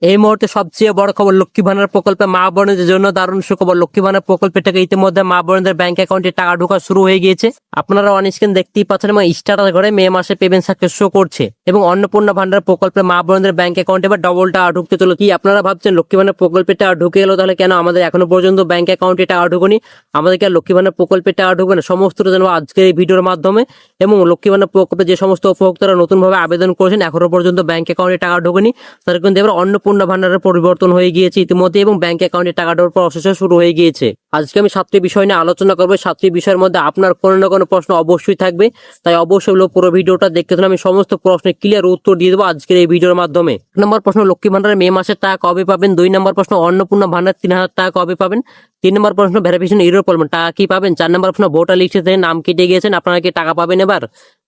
এই মুহূর্তে সবচেয়ে বড় খবর, লক্ষ্মী ভান্ডার প্রকল্পে মা বোনদের জন্য দারুণ সুখবর। লক্ষ্মী ভান্ডার প্রকল্পে থেকে ইতিমধ্যে মা বোনদের ব্যাংক অ্যাকাউন্টে টাকা ঢোকা শুরু হয়ে গিয়েছে। আপনারা অন স্ক্রিন দেখতেই পাচ্ছেন এবং স্টার ঘরে মে মাসে পেমেন্ট সাকসেস শো করছে এবং অন্নপূর্ণা ভান্ডার প্রকল্পে মা বোনদের ব্যাংক অ্যাকাউন্টে এবার ডবল টাকা ঢুকতে চলো। কি আপনারা ভাবছেন লক্ষ্মী ভান্ডার প্রকল্পে টাকা ঢুকে গেল, তাহলে কেন আমাদের এখনো পর্যন্ত ব্যাংক অ্যাকাউন্টে টাকা ঢুকুনি? আমাদেরকে আর লক্ষ্মী ভান্ডার প্রকল্পে টাকা ঢুকবে না? সমস্তটা জানবো আজকের এই ভিডিওর মাধ্যমে। এবং লক্ষ্মী ভান্ডার প্রকল্পে যে সমস্ত উপভোক্তারা নতুনভাবে আবেদন করেছেন এখনো পর্যন্ত ব্যাংক অ্যাকাউন্টে টাকা ঢোকেনি, তাদের কিন্তু এবার অন্নপূর্ণা ভান্ডারের পরিবর্তন হয়ে গিয়েছে ইতিমধ্যে এবং ব্যাংক অ্যাকাউন্টে টাকা ঢোকার প্রসেস শুরু হয়ে গিয়েছে। আজকে আমি 7টি বিষয় নিয়ে আলোচনা করবো। 7টি বিষয়ের মধ্যে আপনার কোনো না কোনো প্রশ্ন অবশ্যই থাকবে, তাই অবশ্যই পুরো ভিডিওটা দেখতে থাকুন। আমি সমস্ত প্রশ্নের ক্লিয়ার উত্তর দিয়ে দেবো আজকের এই ভিডিওর মাধ্যমে। 1 নম্বর প্রশ্ন, লক্ষ্মী ভান্ডারের মে মাসের টাকা কবে পাবেন? 2 নম্বর প্রশ্ন, অন্নপূর্ণা ভান্ডার 3000 টাকা কবে পাবেন? 3 নম্বর প্রশ্ন, ভেরিফিকেশন এরর প্রবলেম টাকা কি পাবেন? 4 নম্বর প্রশ্ন, ভোটার লিস্টে থেকে নাম কেটে গিয়েছেন, আপনারা কি টাকা পাবেন এবার?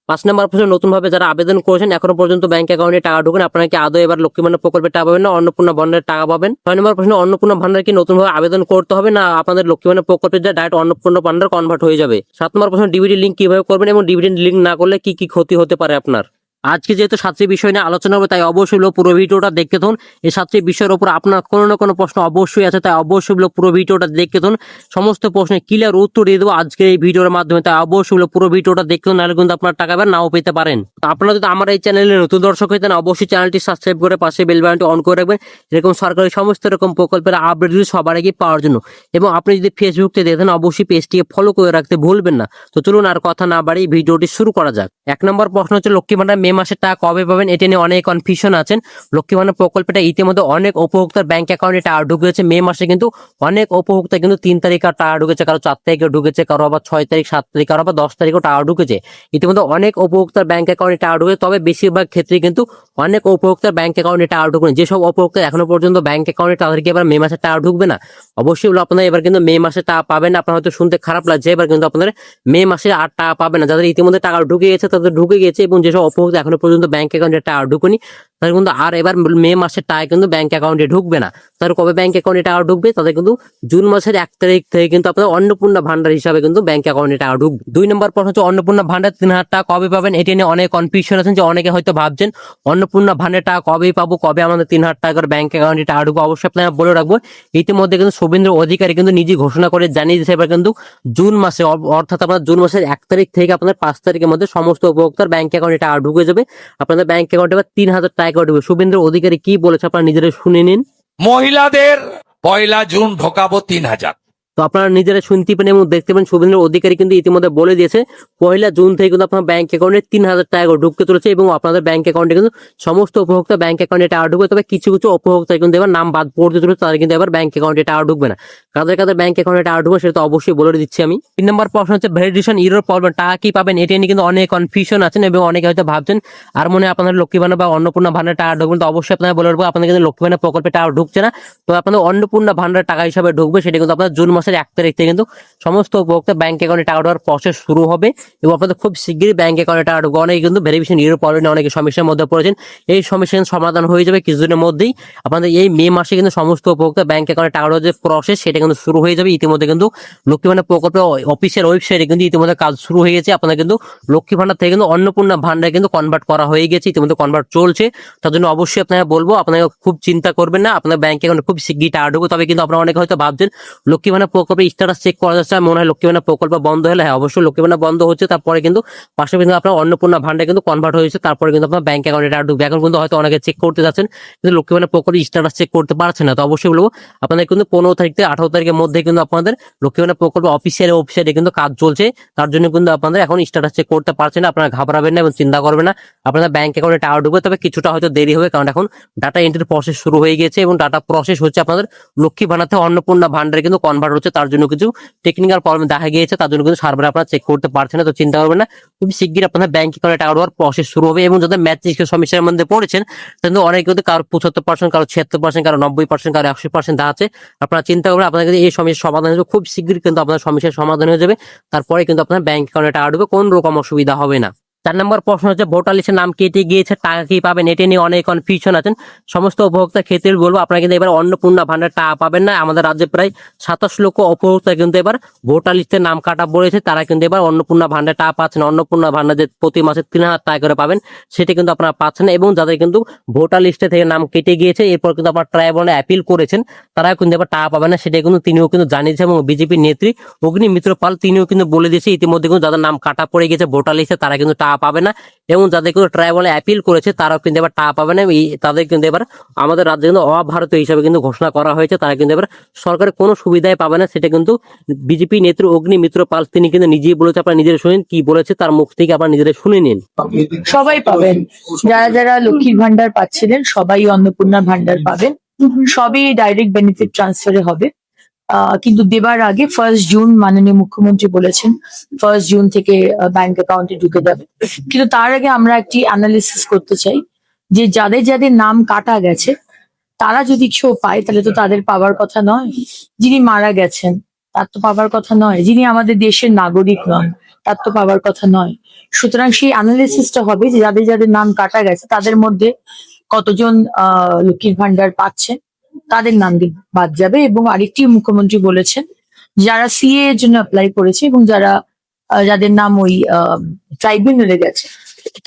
5 নম্বর প্রশ্ন, নতুন ভাবে যারা আবেদন করেছেন এখনো পর্যন্ত ব্যাংক অ্যাকাউন্টে টাকা ঢোকেন, আপনারা কি আদৌ এবার লক্ষ্মী ভান্ডার প্রকল্পে টাকা পাবেন না অন্নপূর্ণা ভান্ডারের টাকা পাবেন? 6 নম্বর প্রশ্ন, অন্নপূর্ণা ভান্ডার কি নতুন ভাবে আবেদন করতে হবে না আপনাদের লক্ষ্মী ভান্ডার প্রকল্পে যা ডাইরেক্ট অন্নপূর্ণা ভান্ডার কনভার্ট হয়ে যাবে? 7 নম্বর প্রশ্ন, ডিবিটি লিঙ্ক কিভাবে করবেন এবং ডিবিটি লিঙ্ক না করলে কি কি ক্ষতি হতে পারে আপনার? আজকে যেহেতু 7টি বিষয় নিয়ে আলোচনা হবে, তাই অবশ্যই পুরো ভিডিওটা দেখতে থাকুন। এই 7টি বিষয়ের উপর আপনার কোনো না কোনো প্রশ্ন অবশ্যই আছে, তাই অবশ্যই পুরো ভিডিওটা দেখতে থাকুন। সমস্ত প্রশ্নের ক্লিয়ার উত্তর দিয়ে দেবো আজকের এই ভিডিওর মাধ্যমে, তাই অবশ্যই পুরো ভিডিওটা দেখতে থাকুন, নাহলে কিন্তু আপনার টাকা এবার নাও পেতে পারেন। আপনারা যদি আমার এই চ্যানেলে নতুন দর্শক হইতেন অবশ্যই চ্যানেলটি সাবস্ক্রাইব করে পাশে বেল বাটনটি অন করে রাখবেন, এরকম সরকারি সমস্ত রকম প্রকল্পের আপডেট সবার আগে পাওয়ার জন্য। এবং আপনি যদি ফেসবুক থেকে দেখেন অবশ্যই পেজটিকে ফলো করে রাখতে ভুলবেন না। তো চলুন আর কথা না বাড়িয়ে ভিডিওটি শুরু করা যাক। 1 নম্বর প্রশ্ন হচ্ছে, লক্ষ্মী ভান্ডার মে মাসের টাকা কবে পাবেন? এটা নিয়ে অনেক কনফিউশন আছেন। লক্ষ্মী ভান্ডার প্রকল্পটা ইতিমধ্যে অনেক উপভোক্তার ব্যাংক অ্যাকাউন্টে টাকা ঢুকেছে। মে মাসে কিন্তু অনেক উপভোক্তা কিন্তু 3 তারিখে টাকা ঢুকেছে, কারো 4 তারিখে ঢুকেছে, কারো আবার 6 তারিখ, 7 তারিখ, কারো আবার 10 তারিখেও টাকা ঢুকেছে। ইতিমধ্যে অনেক উপভোক্তার ব্যাংক অ্যাকাউন্টে টাকা ঢুকেছে, তবে বেশিরভাগ ক্ষেত্রে কিন্তু অনেক উপভোক্তার ব্যাংক অ্যাকাউন্টে টাকা ঢুকবে। যেসব উপভোক্তা এখনো পর্যন্ত ব্যাংক অ্যাকাউন্টে তাদেরকে এবার মে মাসে টাকা ঢুকবে না। অবশ্যই আপনারা এবার কিন্তু মে মাসে টাকা পাবেন না। আপনার হয়তো শুনতে খারাপ লাগছে, এবার কিন্তু আপনাদের মে মাসে আর টাকা পাবেন না। যাদের ইতিমধ্যে টাকা ঢুকে গেছে তাদের ঢুকে গেছে, এবং যেসব উপভোক্তা এখনো পর্যন্ত ব্যাংক অ্যাকাউন্টে টাকা ঢুকুনি তাদের কিন্তু আর এবার মে মাসের টাকা কিন্তু ব্যাংক অ্যাকাউন্টে ঢুকবে না। তাদের কবে ব্যাংক অ্যাকাউন্টে টাকা ঢুকবে? তাদের কিন্তু জুন মাসের 1 তারিখ থেকে কিন্তু আপনাদের অন্নপূর্ণা ভান্ডার হিসাবে কিন্তু ব্যাংক অ্যাকাউন্টে টাকা ঢুকবে। 2 নম্বর প্রশ্ন হচ্ছে, অন্নপূর্ণা ভান্ডার 3000 টাকা কবে পাবেন? এটা নিয়ে অনেক কনফিউশন আছেন, যে অনেকে হয়তো ভাবছেন অন্নপূর্ণা ভান্ডার টাকা কবে পাবো, কবে আমাদের 3000 টাকার ব্যাংক অ্যাকাউন্টে টাকা ঢুকবে। অবশ্যই আপনারা বলে রাখবো, ইতিমধ্যে কিন্তু শুভেন্দু অধিকারী কিন্তু নিজে ঘোষণা করে জানিয়ে দিয়েছে এবার কিন্তু জুন মাসে, অর্থাৎ আপনার জুন মাসের 1 তারিখ থেকে আপনাদের 5 তারিখের মধ্যে সমস্ত উপভোক্তার ব্যাংক অ্যাকাউন্টে টাকা ঢুকে যাবে। আপনাদের ব্যাংক অ্যাকাউন্টে এবার 3000 টাকা ঢুকবে। শুভেন্দু অধিকারী কি বলেছে আপনারা নিজেরা শুনে নিন। মহিলাদের 1 জুন ঢোকাবো 3000। তো আপনারা নিজেরা শুনতে পেন এবং দেখতে পেন, শুভেন্দু অধিকারী কিন্তু ইতিমধ্যে বলে দিয়েছে 1 জুন থেকে কিন্তু আপনার ব্যাংক অ্যাকাউন্টে 3000 টাকা ঢুকতে চলেছে, এবং আপনাদের ব্যাংক অ্যাকাউন্টে কিন্তু সমস্ত উপভোক্তা ব্যাংক অ্যাকাউন্টে টাকা ঢুকবে। তবে কিছু কিছু উপভোক্তা কিন্তু এবার নাম বাদ পড়তে চলেছে, তাদের কিন্তু এবার ব্যাংক অ্যাকাউন্টে টাকা ঢুকবে না। কাদের কাদের ব্যাংক অ্যাকাউন্টে টাকা ঢুকবে সেটা তো অবশ্যই বলে দিচ্ছি আমি। 3 নম্বর প্রশ্ন হচ্ছে, ভেরিফিকেশন এরর প্রবলেম টাকা কি পাবেন? এটা নিয়ে কিন্তু অনেক কনফিউশন আছেন, এবং অনেকে হয়তো ভাবছেন আর মনে হয় আপনাদের লক্ষ্মী ভান্ডার বা অন্নপূর্ণা ভান্ডার টাকা ঢুকবেন। তো অবশ্যই আপনারা বলে রাখবো, আপনাদের কিন্তু লক্ষ্মী ভান্ডার প্রকল্পে টাকা ঢুকছে না, তো আপনাদের অন্নপূর্ণা ভান্ডার টাকা হিসাবে ঢুকবে। সেটা কিন্তু আপনার জুন মাসের 1 তারিখ থেকে কিন্তু সমস্ত উপভোক্তা ব্যাংক অ্যাকাউন্টে টাকা ঢোকার প্রসেস শুরু হবে, এবং আপনাদের খুব শীঘ্রই ব্যাংক অ্যাকাউন্টে টাকা ঢুকবে। অনেকে কিন্তু ভেরিফিকেশন এরর প্রবলেম অনেকে সমস্যার মধ্যে পড়েছেন, এই সমস্যার সমাধান হয়ে যাবে কিছুদিনের মধ্যেই। আপনাদের এই মে মাসে কিন্তু সমস্ত উপভোক্তা ব্যাংক অ্যাকাউন্টে টাকা ঢোকার যে প্রসেস সেটা কিন্তু শুরু হয়ে যাবে। ইতিমধ্যে কিন্তু লক্ষ্মী ভান্ডার প্রকল্পের অফিসের ওয়েবসাইটে কিন্তু ইতিমধ্যে কাজ শুরু হয়ে গেছে। আপনাদের কিন্তু লক্ষ্মী ভান্ডার থেকে কিন্তু অন্নপূর্ণা ভান্ডারে কিন্তু কনভার্ট করা হয়ে গেছে, ইতিমধ্যে কনভার্ট চলছে। তার জন্য অবশ্যই আপনারা বলবো, আপনারা খুব চিন্তা করবেন না, আপনার ব্যাংক অ্যাকাউন্টে খুব শীঘ্রই টাকা ঢুকবে। তবে কিন্তু আপনারা অনেকে হয়তো ভাবছেন লক্ষ্মী ভান্ডার প্রকল্পের স্ট্যাটাস চেক করা যাচ্ছে, মনে হয় লক্ষ্মী ভান্ডার প্রকল্প বন্ধ হলে। হ্যাঁ, অবশ্যই লক্ষ্মী ভান্ডার বন্ধ হচ্ছে, তারপরে কিন্তু পাশে কিন্তু আপনার অন্নপূর্ণা ভান্ডার কিন্তু কনভার্ট হয়েছে, তারপরে কিন্তু আপনার ব্যাংক অ্যাকাউন্টে টাকা ঢুকবে। এখন কিন্তু হয়তো অনেকে চেক করতে যাচ্ছেন কিন্তু লক্ষ্মী ভান্ডার প্রকল্পের স্ট্যাটাস চেক করতে পারছেন না। তো অবশ্যই বলবো, আপনাদের কিন্তু 15 তারিখ থেকে 18 তারিখের মধ্যে কিন্তু আপনাদের লক্ষ্মী ভান্ডার প্রকল্প অফিসিয়াল ওয়েবসাইটে কিন্তু কাজ চলছে। তার জন্য কিন্তু আপনাদের এখন স্ট্যাটাস চেক করতে পারছেন না। আপনারা ঘাবড়াবেন না এবং চিন্তা করবেন না, আপনাদের ব্যাংক অ্যাকাউন্টে টাকা ঢুকবে। তবে কিছুটা হয়তো দেরি হবে, কারণ এখন ডাটা এন্ট্রির প্রসেস শুরু হয়ে গেছে, এবং ডাটা প্রসেস হচ্ছে আপনাদের লক্ষ্মী ভান্ডার থেকে অন্নপূর্ণা ভান্ডারে কিন্তু কনভার্ট হচ্ছে। তার জন্য কিছু টেকনিক্যাল প্রবলেম দেখা গিয়েছে, তার জন্য কিন্তু সার্ভারে আপনারা চেক করতে পারছেন না। তো চিন্তা করবেন না, খুব শিগগিরই আপনাদের ব্যাংক অ্যাকাউন্টে টাকা ঢোকার প্রসেস শুরু হবে। এবং যাদের ম্যাট্রিক্সের সমস্যার মধ্যে পড়েছেন, কিন্তু অনেকে কিন্তু কারো 75%, কারো 76%, কারো 90%, কারো 100% আছে। আপনারা চিন্তা করবেন, আপনাদের কিন্তু এই সমস্যার সমাধান হয়ে যাবে খুব শিগগিরই, কিন্তু আপনার সমস্যার সমাধান হয়ে যাবে। তারপরে কিন্তু আপনার ব্যাংক অ্যাকাউন্টে টাকা ঢুকবে, কোন রকম অসুবিধা হবে না। 4 নম্বর প্রশ্ন হচ্ছে ভোটার লিস্টের নাম কেটে গিয়েছে, টাকা কি পাবেন? এটা নিয়ে অনেক কনফিউশন আছেন। সমস্ত উপভোক্তার ক্ষেত্রে বলবো, আপনারা কিন্তু এবার অন্নপূর্ণা ভান্ডার টাকা পাবেন না। আমাদের রাজ্যে প্রায় 27 লক্ষ উপভোক্তা কিন্তু এবার ভোটার লিস্টের নাম কাটা পড়েছে, তারা কিন্তু এবার অন্নপূর্ণা ভান্ডার টাকা পাচ্ছেন। অন্নপূর্ণা ভান্ডার যে প্রতি মাসে 3,000 টাকা করে পাবেন, সেটা কিন্তু আপনারা পাচ্ছেন না। এবং যাদের কিন্তু ভোটার লিস্টে থেকে নাম কেটে গিয়েছে, এরপর কিন্তু আপনার ট্রাইব্যুনালে অ্যাপিল করেছেন, তারা কিন্তু এবার টাকা পাবেন না, সেটা কিন্তু তিনিও কিন্তু জানিয়েছে। এবং বিজেপি নেত্রী অগ্নি মিত্র পাল তিনিও কিন্তু বলে দিয়েছে ইতিমধ্যে কিন্তু যাদের নাম কাটা পড়ে গেছে ভোটার লিস্টে, তারা কিন্তু টাকা পাবে না। এবং যাদের কিন্তু ট্রাইব্যুনালে অ্যাপিল করেছে, তারাও কিন্তু এবার টাকা পাবে না। তাদের কিন্তু এবার আমাদের রাজ্যে কিন্তু অভারতীয় হিসাবে কিন্তু ঘোষণা করা হয়েছে, তারা কিন্তু এবার সরকারের কোনো সুবিধাই পাবে না। সেটা কিন্তু বিজেপি নেত্রী অগ্নি মিত্র পাল তিনি কিন্তু নিজেই বলেছে। আপনারা নিজেরা শুনেন কি বলেছে, তার মুখ থেকে আপনারা নিজেরা শুনে নিন। সবাই পাবেন, যারা যারা লক্ষ্মীর ভান্ডার পাচ্ছিলেন সবাই অন্নপূর্ণা ভান্ডার পাবেন। সবই ডাইরেক্ট বেনিফিট ট্রান্সফারে হবে। কিন্তু দেবার আগে 1 জুন মাননীয় মুখ্যমন্ত্রী বলেছেন 1 জুন থেকে ব্যাংক অ্যাকাউন্টে ঢুকে যাবে। কিন্তু তার আগে আমরা একটি অ্যানালিসিস করতে চাই যে যাদের যাদের নাম কাটা গেছে তারা যদি কেউ পায় তাহলে তো তাদের পাওয়ার কথা নয়। যিনি মারা গেছেন তার তো পাওয়ার কথা নয়, যিনি আমাদের দেশের নাগরিক নন তার তো পাওয়ার কথা নয়। সুতরাং সেই অ্যানালিসিসটা হবে যে যাদের যাদের নাম কাটা গেছে তাদের মধ্যে কতজন লক্ষ্মীর ভান্ডার পাচ্ছেন, তাদের নাম বাদ যাবে। এবং আরেকটি মুখ্যমন্ত্রী বলেছেন যারা সিএ এর জন্য অ্যাপ্লাই করেছে এবং যাদের নাম ওই ট্রাইব্যুনালে গেছে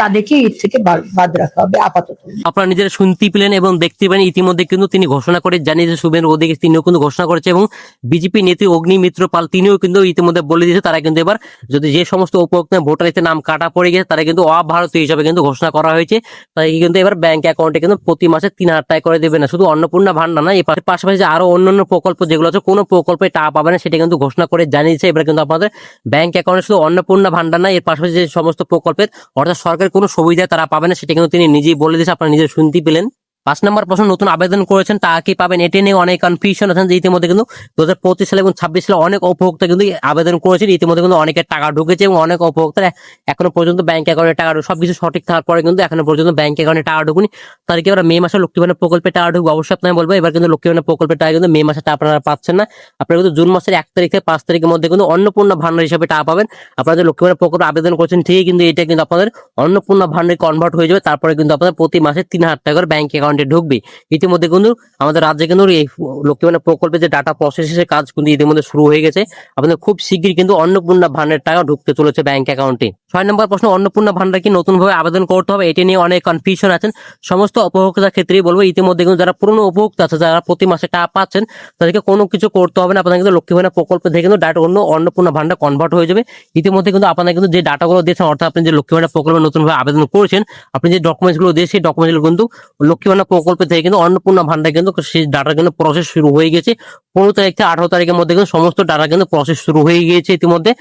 তাদেরকে এর থেকে বাদ রাখা হবে আপাতত। আপনারা নিজেরা শুনতে পেলেন এবং দেখতে পেলেন, ইতিমধ্যে কিন্তু তিনি ঘোষণা করে জানিয়েছে, শুভেন্দু অধিকারী তিনিও কিন্তু ঘোষণা করেছে। এবং বিজেপি নেত্রী অগ্নি মিত্র পাল তিনিও কিন্তু ইতিমধ্যে বলে দিয়েছে, তারা কিন্তু এবার যদি যে সমস্ত উপভোক্তা ভোটার লিস্টে নাম কাটা পড়ে গেছে, তারা কিন্তু অভারতীয় হিসাবে কিন্তু ঘোষণা করা হয়েছে। তাই কিন্তু এবার ব্যাংক অ্যাকাউন্টে কিন্তু প্রতি মাসে 3,000 টাকা করে দেবে না। শুধু অন্নপূর্ণা ভান্ডার না, এর পাশাপাশি যে আরো অন্যান্য প্রকল্প যেগুলো আছে, কোনো প্রকল্পে টাকা পাবে না সেটা কিন্তু ঘোষণা করে জানিয়েছে। এবার কিন্তু আপনাদের ব্যাংক অ্যাকাউন্টে শুধু অন্নপূর্ণা ভান্ডার না, এর পাশাপাশি যে সমস্ত প্রকল্পের অর্থাৎ সরকারের কোনো সুবিধা তারা পাবে না, সেটা কিন্তু তিনি নিজেই বলে দিয়েছে। আপনারা নিজে শুনতে পেলেন। 5 নম্বর প্রশ্ন, নতুন আবেদন করেছেন টাকা কি পাবেন? এটি নিয়ে অনেক কনফিউশন আছেন যে ইতিমধ্যে কিন্তু 2025 সালে এবং 26 সালে অনেক উপভোক্তা কিন্তু আবেদন করেছেন, ইতিমধ্যে কিন্তু অনেকের টাকা ঢুকেছে এবং অনেক উপভোক্তার এখনো পর্যন্ত ব্যাংক অ্যাকাউন্টে টাকা সবকিছু সঠিক থাকার পরে কিন্তু এখনো পর্যন্ত ব্যাংক অ্যাকাউন্টে টাকা ঢুকুনি। তাদেরকে এবার মে মাসে লক্ষ্মী ভান্ডার প্রকল্পে টাকা ঢুকবে। অবশ্যই আপনাকে বলবো, এবার কিন্তু লক্ষ্মী ভান্ডার প্রকল্পের টাকা কিন্তু মে মাসে আপনারা পাচ্ছেন না। আপনারা কিন্তু জুন মাসের 1 তারিখ থেকে 5 তারিখের মধ্যে কিন্তু অন্নপূর্ণা ভান্ডার হিসেবে টাকা পাবেন। আপনারা যে লক্ষ্মী ভান্ডার প্রকল্পে আবেদন করছেন ঠিকই, কিন্তু এটা কিন্তু আপনাদের অন্নপূর্ণা ভান্ডারে কনভার্ট হয়ে যাবে। তারপরে কিন্তু আপনাদের প্রতি মাসে 3,000 টাকা করে ব্যাংক অ্যাকাউন্টে ঢুকবে। ইতিমধ্যে কিন্তু আমাদের রাজ্যে কিন্তু এই লক্ষ্মী ভান্ডার প্রকল্পে যে ডাটা প্রসেসের কাজ কিন্তু ইতিমধ্যে শুরু হয়ে গেছে। আপনাদের খুব শীঘ্রই কিন্তু অন্নপূর্ণা ভান্ডারের টাকা ঢুকতে চলেছে ব্যাংক অ্যাকাউন্টে। 6 নম্বর প্রশ্ন, অন্নপূর্ণা ভান্ডার কি নতুন ভাবে আবেদন করতে হবে? এটি নিয়ে অনেক কনফিউশন আছেন। সমস্ত উপভোক্তার ক্ষেত্রেই বলবো, ইতিমধ্যে কিন্তু যারা পুরনো উপভোক্তা আছে, যারা প্রতি মাসে টাকা পাচ্ছেন, তাদেরকে কোনো কিছু করতে হবে না। আপনাদের কিন্তু লক্ষ্মী ভান্ডার প্রকল্প থেকে কিন্তু ডাটা অন্নপূর্ণা ভান্ডার কনভার্ট হয়ে যাবে। ইতিমধ্যে কিন্তু আপনাদের কিন্তু যে ডাটাগুলো দিয়েছেন, অর্থাৎ আপনি যে লক্ষ্মী ভান্ডার প্রকল্পে নতুন ভাবে আবেদন করেছেন, আপনি যে ডকুমেন্টস গুলো দিয়েছেন, সেই ডকুমেন্টস গুলো কিন্তু লক্ষ্মী ভান্ডার প্রকল্প থেকে কিন্তু অন্নপূর্ণা ভান্ডার কিন্তু সেই ডাটার কিন্তু প্রসেস শুরু হয়ে গেছে। 15 তারিখ থেকে 18 তারিখের মধ্যে কিন্তু সমস্ত ডাটা কিন্তু প্রসেস শুরু হয়ে গিয়েছে। ইতিমধ্যে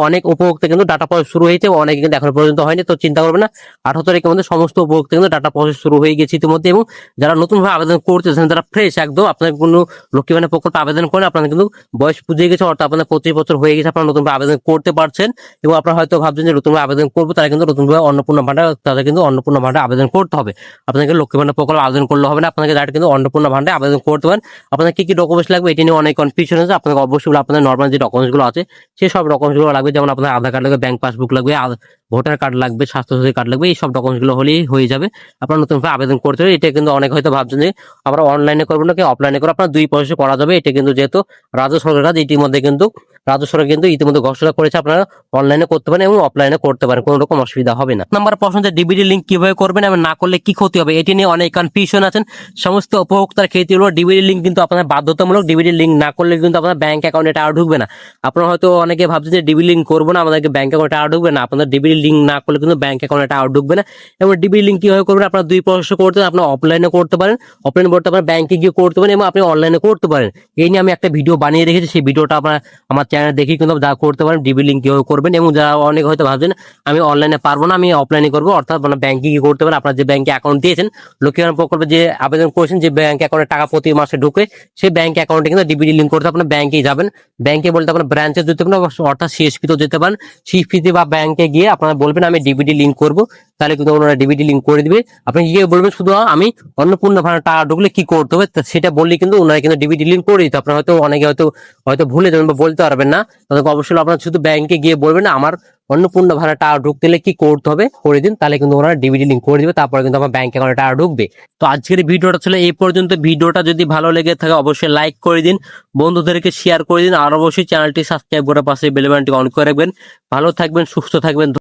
অনেক উপভোক্তা কিন্তু ডাটা প্রসেস শুরু হয়েছে, অনেকে কিন্তু এখনো পর্যন্ত হয়নি। তো চিন্তা করবেন না, 18 তারিখের মধ্যে সমস্ত উপভোক্তা কিন্তু ডাটা প্রসেস শুরু হয়ে গেছে ইতিমধ্যে। এবং যারা নতুন ভাবে আবেদন করতেছেন, যারা ফ্রেশ একদম, আপনার কোনো লক্ষ্মী ভান্ডার প্রকল্পে আবেদন করেন, আপনাদের কিন্তু বয়স পুজিয়ে গেছে, অর্থাৎ আপনার 25 বছর হয়ে গেছে, আপনারা নতুন ভাবে আবেদন করতে পারছেন। এবং আপনারা হয়তো ভাবছেন যে নতুন ভাবে আবেদন করবো, তারা কিন্তু নতুন ভাবে অন্নপূর্ণা ভান্ডার, তাদের কিন্তু অন্নপূর্ণা ভান্ডার আবেদন করতে হবে। আপনাকে লক্ষ্মী ভান্ডার প্রকল্পে আবেদন করলে হবে না, আপনাকে ডাইরেক্ট কিন্তু অন্নপূর্ণা ভান্ডারে আবেদন করতে পারেন। আপনার কি কি ডকুমেন্টস লাগবে এটি নিয়ে অনেক কনফিউশন আছে। আপনাকে অবশ্যই আপনাদের নর্মাল যে ডকুমেন্টস গুলো আছে সেই সব ডকুমেন্টস গুলো লাগবে, যেমন আপনার আধার কার্ড লাগবে, ব্যাংক পাসবুক লাগবে, ভোটার কার্ড লাগবে, স্বাস্থ্যসাথী কার্ড লাগবে। এই সব ডকুমেন্টস গুলো হলেই হয়ে যাবে। আপনার নতুন ভাবে আবেদন করতে হবে। এটা কিন্তু অনেক হয়তো ভাবছেন যে আমরা অনলাইনে করবো নাকি অফলাইনে করবো, আপনার দুই প্রসেসে করা যাবে। এটা কিন্তু যেহেতু রাজ্য সরকার কাজ, ইতিমধ্যে কিন্তু রাজ্য সরকার কিন্তু ইতিমধ্যে ঘোষণা করেছে, আপনারা অনলাইনে করতে পারেন এবং অফলাইনে করতে পারেন, কোনো রকম অসুবিধা হবে না। নাম্বার প্রশ্ন, যে ডিবিডি লিঙ্ক কিভাবে করবেন এবং না করলে কি ক্ষতি হবে, এটি নিয়ে অনেক কনফিউশন আছেন। সমস্ত উপভোক্তার ক্ষেত্রে ডিবিডি লিঙ্ক কিন্তু আপনার বাধ্যতামূলক। ডিবিডি লিঙ্ক না করলে কিন্তু আপনার ব্যাংক অ্যাকাউন্টে টাকা ঢুকবে না। আপনারা হয়তো অনেকে ভাবছেন যে ডিবিডি লিঙ্ক করবো না, আমাদেরকে ব্যাংক অ্যাকাউন্টে টাকা ঢুকবে না। আপনাদের ডিবিডি লিঙ্ক না করলে কিন্তু ব্যাংক অ্যাকাউন্টে টাকা ঢুকবে না। এবং ডিবিডি লিঙ্ক কিভাবে করবেন, আপনার দুই প্রসেস করতে, আপনার অফলাইনে করতে পারেন, অফলাইনে করতে পারেন, ব্যাংকে গিয়ে করতে পারেন, এবং আপনি অনলাইনে করতে পারেন। এই নিয়ে আমি একটা ভিডিও বানিয়ে রেখেছি, সেই ভিডিওটা আপনার আমার চ্যানেলে দেখি কিন্তু যা করতে পারেন, ডিবিডি লিঙ্ক কিভাবে করবেন। এবং যারা অনেক হয়তো ভাবছেন আমি অনলাইনে পারবো না, আমি অফলাইনে করবো, অর্থাৎ মানে ব্যাংকে গিয়ে করতে পারেন। আপনার যে ব্যাংকে অ্যাকাউন্ট দিয়েছেন, লক্ষ্মী ভান্ডার প্রকল্পে যে আবেদন করেছেন, যে ব্যাংক অ্যাকাউন্টে টাকা প্রতি মাসে ঢুকে, সেই ব্যাংক অ্যাকাউন্টে কিন্তু ডিবিডি লিঙ্ক করতে আপনার ব্যাংকেই যাবেন। ব্যাংকে বলতে আপনার ব্রাঞ্চে যেতে পারেন, অর্থাৎ সিএসপি তো যেতে পারেন। সিএসপি বা ব্যাংকে গিয়ে আপনারা বলবেন আমি ডিবিডি লিঙ্ক করবো। তাহলে কিন্তু ওনারা ডিবিটি লিঙ্ক করে দিবে। আপনি গিয়ে বলবেন শুধু আমি অন্নপূর্ণা ভান্ডার টাকা ঢুকলে কি করতে হবে, তা সেটা বললে কিন্তু ওনারা কিন্তু ডিবিটি লিঙ্ক করে দিতে। আপনার হয়তো অনেকে হয়তো ভুলে যাবেন বা বলতে পারবেন না, তাদেরকে অবশ্যই আপনার শুধু ব্যাংকে গিয়ে বলবেন আমার অন্নপূর্ণা ভান্ডার টাকা ঢুকতে হলে কি করতে হবে করে দিন, তাহলে কিন্তু ওনারা ডিবিটি লিঙ্ক করে দিবে, তারপরে কিন্তু আমার ব্যাংক অ্যাকাউন্টে টাকা ঢুকবে। তো আজকের ভিডিওটা ছিল এই পর্যন্ত। ভিডিওটা যদি ভালো লেগে থাকে অবশ্যই লাইক করে দিন, বন্ধুদেরকে শেয়ার করে দিন, আর অবশ্যই চ্যানেলটি সাবস্ক্রাইব করে পাশে বেল বাটনটি অন করে রাখবেন। ভালো থাকবেন, সুস্থ থাকবেন।